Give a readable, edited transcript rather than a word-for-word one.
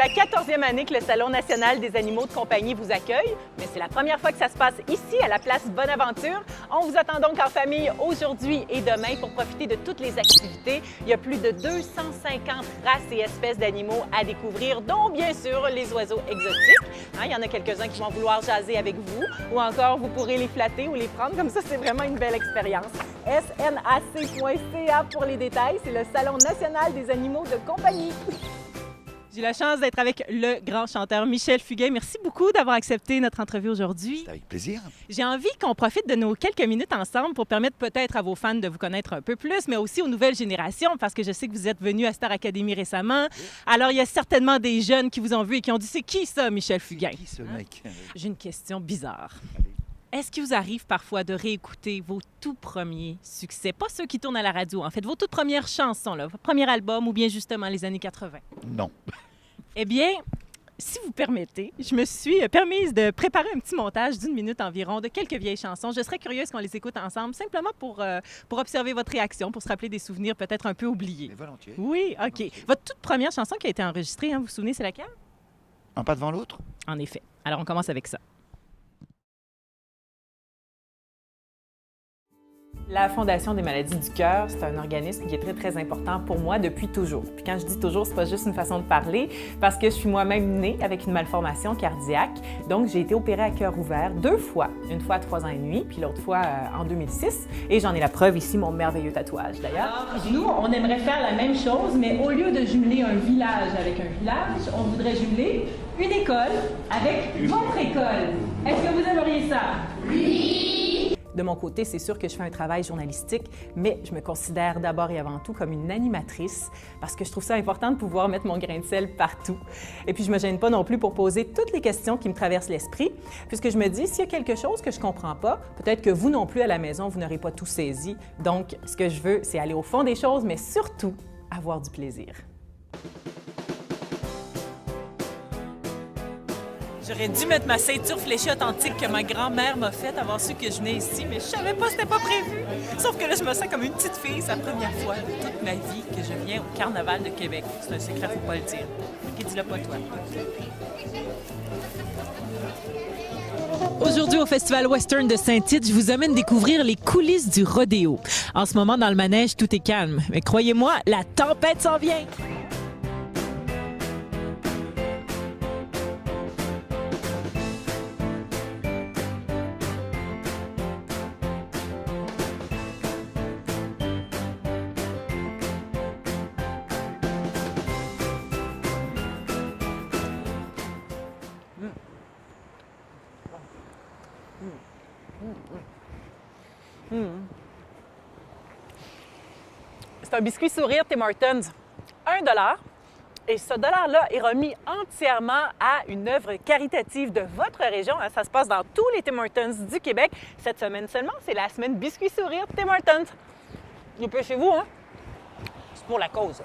la 14e année que le Salon national des animaux de compagnie vous accueille, mais c'est la première fois que ça se passe ici, à la place Bonaventure. On vous attend donc en famille aujourd'hui et demain pour profiter de toutes les activités. Il y a plus de 250 races et espèces d'animaux à découvrir, dont bien sûr les oiseaux exotiques. Il y en a quelques-uns qui vont vouloir jaser avec vous, ou encore vous pourrez les flatter ou les prendre, comme ça c'est vraiment une belle expérience. snac.ca pour les détails, c'est le Salon national des animaux de compagnie. J'ai la chance d'être avec le grand chanteur Michel Fugain. Merci beaucoup d'avoir accepté notre entrevue aujourd'hui. C'est avec plaisir. J'ai envie qu'on profite de nos quelques minutes ensemble pour permettre peut-être à vos fans de vous connaître un peu plus, mais aussi aux nouvelles générations, parce que je sais que vous êtes venu à Star Academy récemment. Oui. Alors, il y a certainement des jeunes qui vous ont vu et qui ont dit « C'est qui ça, Michel Fugain? » Qui ce mec? J'ai une question bizarre. Allez. Est-ce qu'il vous arrive parfois de réécouter vos tout premiers succès? Pas ceux qui tournent à la radio, en fait, vos toutes premières chansons, là, votre premier album ou bien justement les années 80? Non. Eh bien, si vous permettez, je me suis permise de préparer un petit montage d'1 minute environ de quelques vieilles chansons. Je serais curieuse qu'on les écoute ensemble, simplement pour observer votre réaction, pour se rappeler des souvenirs peut-être un peu oubliés. Mais volontiers. Oui, OK. Volontiers. Votre toute première chanson qui a été enregistrée, vous vous souvenez, c'est laquelle? Un pas devant l'autre? En effet. Alors, on commence avec ça. La Fondation des maladies du cœur, c'est un organisme qui est très, très important pour moi depuis toujours. Puis quand je dis toujours, c'est pas juste une façon de parler, parce que je suis moi-même née avec une malformation cardiaque. Donc, j'ai été opérée à cœur ouvert 2 fois. Une fois à 3 ans et demi, puis l'autre fois en 2006. Et j'en ai la preuve ici, mon merveilleux tatouage d'ailleurs. Nous, on aimerait faire la même chose, mais au lieu de jumeler un village avec un village, on voudrait jumeler une école avec votre école. Est-ce que vous aimeriez ça? Oui! De mon côté, c'est sûr que je fais un travail journalistique, mais je me considère d'abord et avant tout comme une animatrice parce que je trouve ça important de pouvoir mettre mon grain de sel partout. Et puis, je me gêne pas non plus pour poser toutes les questions qui me traversent l'esprit, puisque je me dis, s'il y a quelque chose que je comprends pas, peut-être que vous non plus à la maison, vous n'aurez pas tout saisi. Donc, ce que je veux, c'est aller au fond des choses, mais surtout avoir du plaisir. J'aurais dû mettre ma ceinture fléchée authentique que ma grand-mère m'a faite avant su que je venais ici, mais je savais pas, c'était pas prévu. Sauf que là, je me sens comme une petite fille. C'est la première fois de toute ma vie que je viens au Carnaval de Québec. C'est un secret, faut pas le dire. OK, dis-le pas, toi. Aujourd'hui, au Festival Western de Saint-Tite, je vous amène découvrir les coulisses du rodéo. En ce moment, dans le manège, tout est calme. Mais croyez-moi, la tempête s'en vient! C'est un biscuit sourire Tim Hortons, $1. Et ce dollar-là est remis entièrement à une œuvre caritative de votre région. Ça se passe dans tous les Tim Hortons du Québec. Cette semaine seulement, c'est la semaine biscuit sourire Tim Hortons. Dépêchez-vous, hein? C'est pour la cause.